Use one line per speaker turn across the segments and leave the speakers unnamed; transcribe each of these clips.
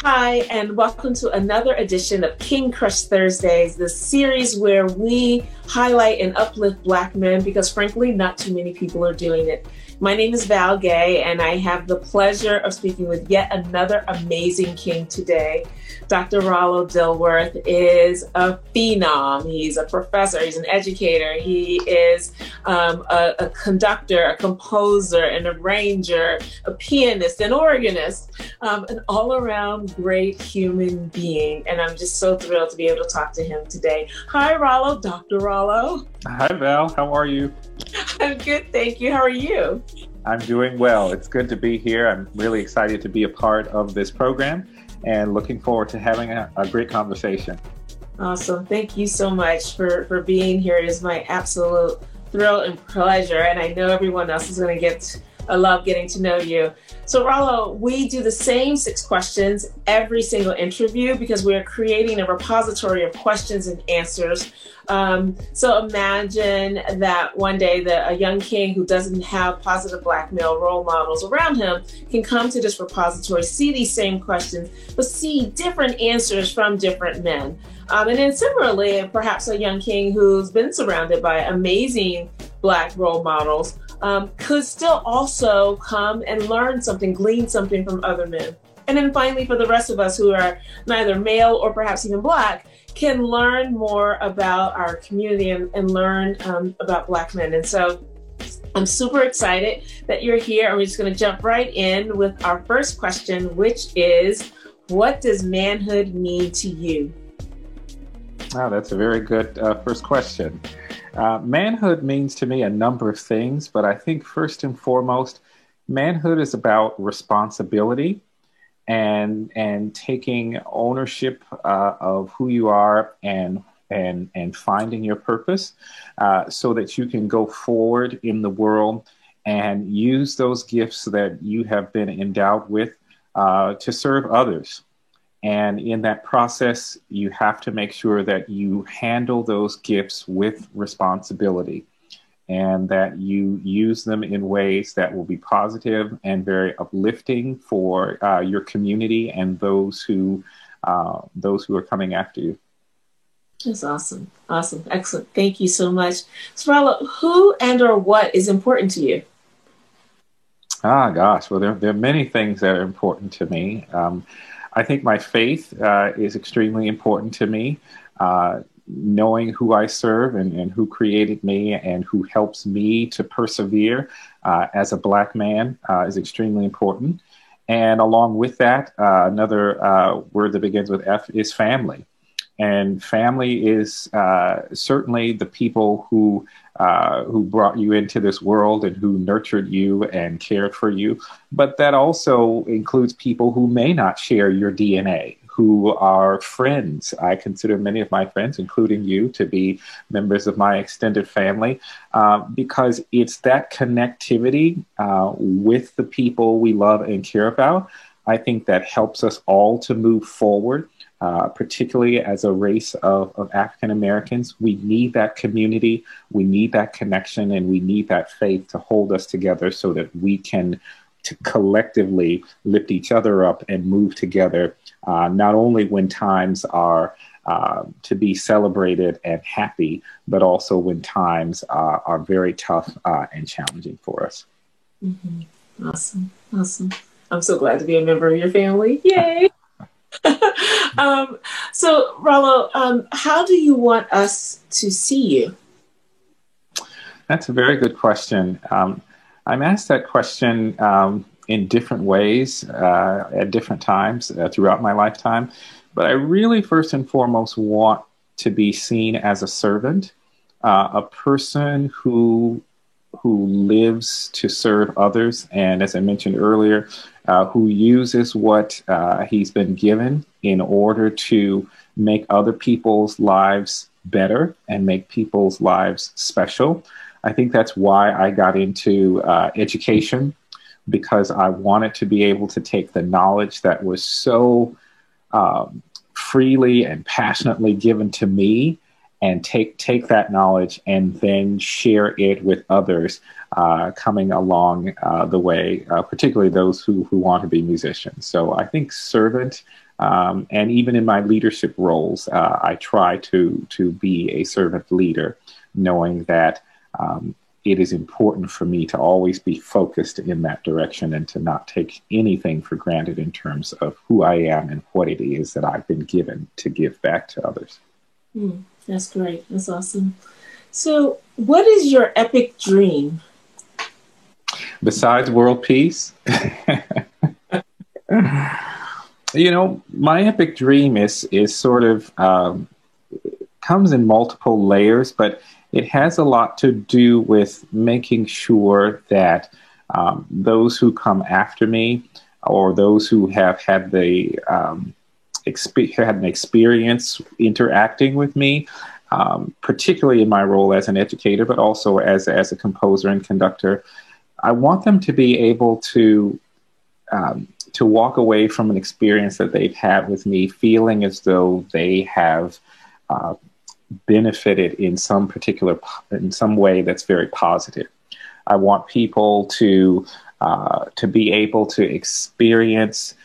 Hi, and welcome to another edition of King Crush Thursdays, the series where we highlight and uplift Black men because, frankly, not too many people are doing it. My name is Val Gay, and I have the pleasure of speaking with yet another amazing king today. Dr. Rollo Dilworth is a phenom. He's a professor. He's an educator. He is a conductor, a composer, an arranger, a pianist, an organist, an all-around great human being. And I'm just so thrilled to be able to talk to him today. Hi, Rollo, Dr. Rollo.
Hi, Val. How are you?
I'm good, thank you. How are you?
I'm doing well. It's good to be here. I'm really excited to be a part of this program and looking forward to having a great conversation.
Awesome. Thank you so much for being here. It is my absolute thrill and pleasure. And I know everyone else is going to get a love getting to know you. So Rollo, we do the same 6 questions every single interview because we're creating a repository of questions and answers. So imagine that one day a young king who doesn't have positive Black male role models around him can come to this repository, see these same questions, but see different answers from different men. And then similarly, perhaps a young king who's been surrounded by amazing Black role models could still also come and learn something, glean something from other men. And then finally, for the rest of us who are neither male or perhaps even Black, can learn more about our community and learn about Black men. And so I'm super excited that you're here. And we're just going to jump right in with our first question, which is, what does manhood mean to you?
Oh, that's a very good first question. Manhood means to me a number of things, but I think first and foremost, manhood is about responsibility and taking ownership of who you are and finding your purpose so that you can go forward in the world and use those gifts that you have been endowed with to serve others. And in that process, you have to make sure that you handle those gifts with responsibility and that you use them in ways that will be positive and very uplifting for your community and those who are coming after you.
That's awesome. Awesome. Excellent. Thank you so much. So, Rollo, who and or what is important to you?
Gosh. Well, there are many things that are important to me. I think my faith is extremely important to me. Knowing who I serve and who created me and who helps me to persevere as a Black man is extremely important. And along with that, another word that begins with F is family. And family is certainly the people who brought you into this world and who nurtured you and cared for you. But that also includes people who may not share your DNA, who are friends. I consider many of my friends, including you, to be members of my extended family, because it's that connectivity with the people we love and care about, I think, that helps us all to move forward. Particularly as a race of African Americans, we need that community, we need that connection, and we need that faith to hold us together so that we can collectively lift each other up and move together, not only when times are to be celebrated and happy, but also when times are very tough and challenging for us.
Mm-hmm. Awesome. Awesome. I'm so glad to be a member of your family. Yay! So, Rollo, how do you want us to see you?
That's a very good question. I'm asked that question in different ways at different times throughout my lifetime. But I really, first and foremost, want to be seen as a servant, a person who lives to serve others. And as I mentioned earlier, who uses what he's been given in order to make other people's lives better and make people's lives special. I think that's why I got into education, because I wanted to be able to take the knowledge that was so freely and passionately given to me and take that knowledge and then share it with others coming along the way, particularly those who want to be musicians. So I think servant And even in my leadership roles, I try to be a servant leader, knowing that it is important for me to always be focused in that direction and to not take anything for granted in terms of who I am and what it is that I've been given to give back to others.
That's great. That's awesome. So what is your epic dream?
Besides world peace? My epic dream is sort of comes in multiple layers, but it has a lot to do with making sure that those who come after me or those who have had the had an experience interacting with me, particularly in my role as an educator, but also as a composer and conductor, I want them to be able to walk away from an experience that they've had with me feeling as though they have benefited in some way that's very positive. I want people to be able to experience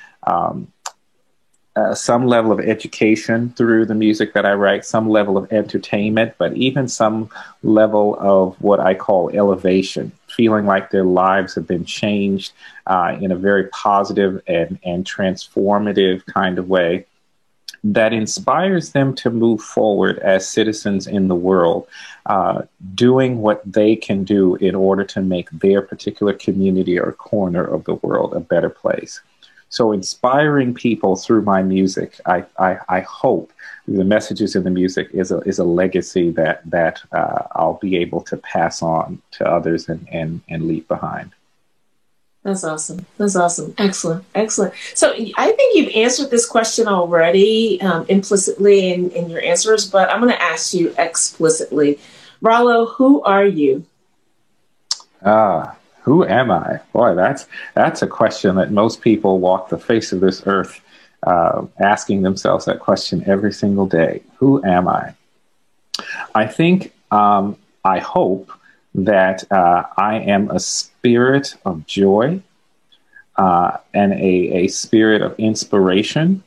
some level of education through the music that I write, some level of entertainment, but even some level of what I call elevation, feeling like their lives have been changed in a very positive and transformative kind of way that inspires them to move forward as citizens in the world, doing what they can do in order to make their particular community or corner of the world a better place. So inspiring people through my music, I hope the messages in the music is a legacy that I'll be able to pass on to others and leave behind.
That's awesome. That's awesome. Excellent. Excellent. So I think you've answered this question already implicitly in your answers, but I'm going to ask you explicitly. Rollo, who are you?
Who am I? Boy, that's a question that most people walk the face of this earth asking themselves that question every single day. Who am I? I think, I hope that I am a spirit of joy and a spirit of inspiration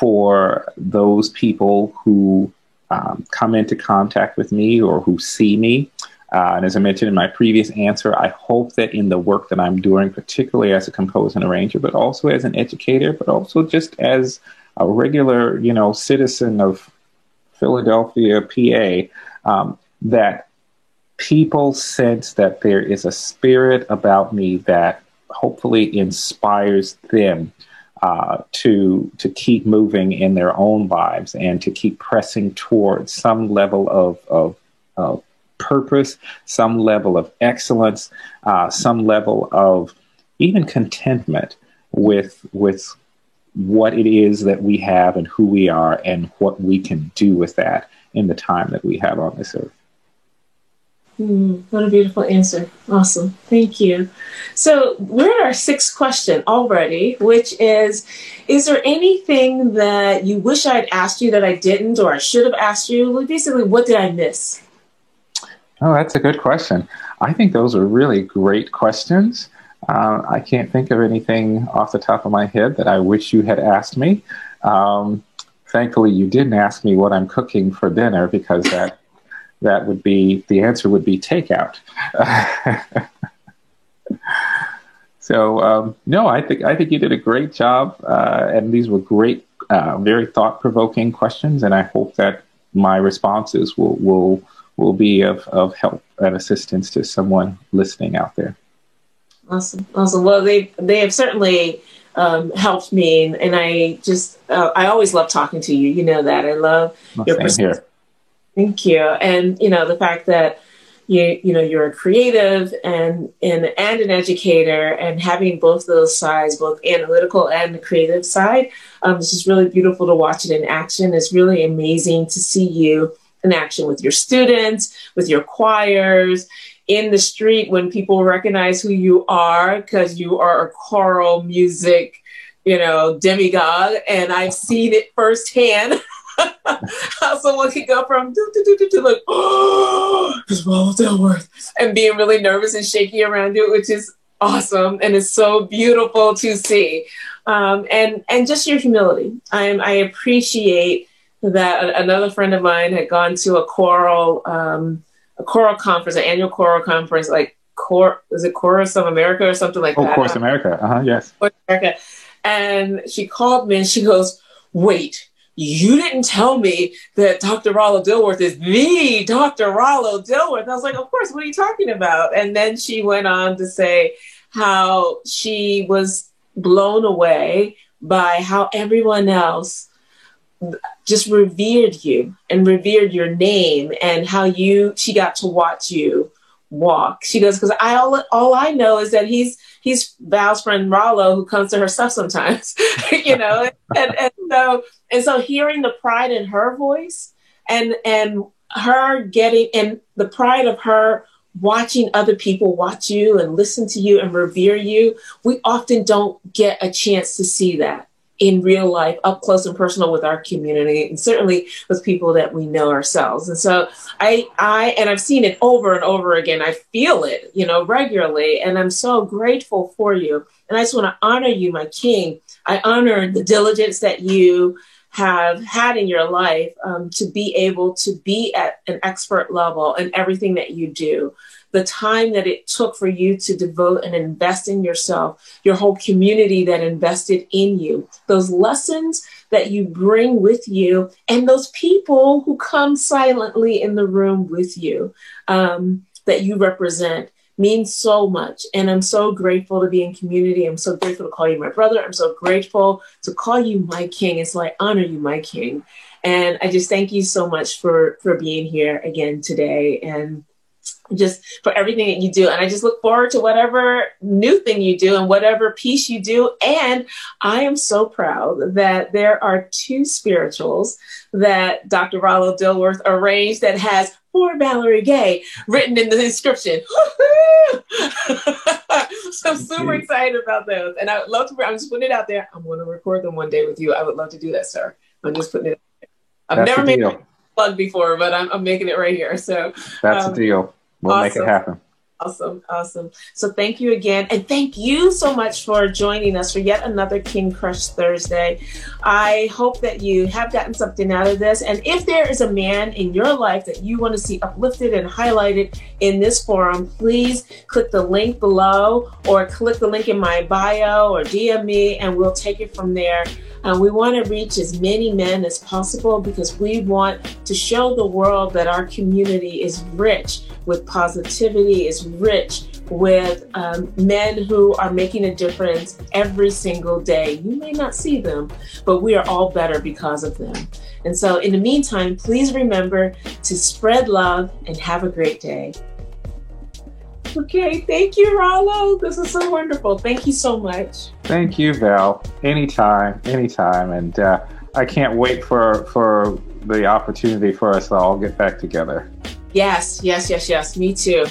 for those people who come into contact with me or who see me. And as I mentioned in my previous answer, I hope that in the work that I'm doing, particularly as a composer and arranger, but also as an educator, but also just as a regular, citizen of Philadelphia, PA, that people sense that there is a spirit about me that hopefully inspires them to keep moving in their own lives and to keep pressing towards some level of purpose, some level of excellence, some level of even contentment with what it is that we have and who we are and what we can do with that in the time that we have on this earth.
What a beautiful answer. Awesome. Thank you. So we're at our sixth question already, which is there anything that you wish I'd asked you that I didn't, or I should have asked you? Basically, what did I miss?
Oh, that's a good question. I think those are really great questions. I can't think of anything off the top of my head that I wish you had asked me. Thankfully, you didn't ask me what I'm cooking for dinner, because that would be, the answer would be takeout. So, no, I think you did a great job. And these were great, very thought-provoking questions. And I hope that my responses will be of help and assistance to someone listening out there.
Awesome. Well, they have certainly helped me, and I just I always love talking to you. You know that I love your perspective. Thank you, and the fact that you're a creative and an educator, and having both those sides, both analytical and the creative side, it's just really beautiful to watch it in action. It's really amazing to see you in action with your students, with your choirs, in the street when people recognize who you are, because you are a choral music, demigod. And I've seen it firsthand. How someone can go from like, oh, it's Rollo Dilworth, and being really nervous and shaky around you, which is awesome, and it's so beautiful to see. And just your humility. I appreciate that. Another friend of mine had gone to a choral conference, an annual choral conference, like is it Chorus of America or something like that?
Oh, Chorus America. Yes.
Chorus America. And she called me and she goes, "Wait, you didn't tell me that Dr. Rollo Dilworth is the Dr. Rollo Dilworth." I was like, "Of course, what are you talking about?" And then she went on to say how she was blown away by how everyone else just revered you and revered your name, and how she got to watch you walk. She goes, "Because all I know is that he's Val's friend Rollo, who comes to her stuff sometimes," you know, and so hearing the pride in her voice and her getting, and the pride of her watching other people watch you and listen to you and revere you, we often don't get a chance to see that in real life, up close and personal with our community, and certainly with people that we know ourselves. And so I've seen it over and over again. I feel it, you know, regularly, and I'm so grateful for you. And I just want to honor you, my King. I honor the diligence that you have had in your life to be able to be at an expert level in everything that you do. The time that it took for you to devote and invest in yourself, your whole community that invested in you, those lessons that you bring with you, and those people who come silently in the room with you that you represent means so much. And I'm so grateful to be in community. I'm so grateful to call you my brother. I'm so grateful to call you my King. And so I honor you, my King. And I just thank you so much for being here again today, and just for everything that you do. And I just look forward to whatever new thing you do and whatever piece you do. And I am so proud that there are 2 spirituals that Dr. Rollo Dilworth arranged that has "For Valerie Gay" written in the inscription. So I'm super excited about those. And I would love to, I'm just putting it out there. I'm going to record them one day with you. I would love to do that, sir. I'm just putting it out there. I've never made a plug before, but I'm making it right here. So
that's the deal. We'll make it happen.
Awesome. So thank you again. And thank you so much for joining us for yet another King Crush Thursday. I hope that you have gotten something out of this. And if there is a man in your life that you want to see uplifted and highlighted in this forum, please click the link below or click the link in my bio or DM me, and we'll take it from there. We want to reach as many men as possible because we want to show the world that our community is rich with positivity, is rich with men who are making a difference every single day. You may not see them, but we are all better because of them. And so in the meantime, please remember to spread love and have a great day. Okay, thank you, Rollo. This is so wonderful. Thank you so much.
Thank you, Val. Anytime. And I can't wait for the opportunity for us to all get back together.
Yes. Me too.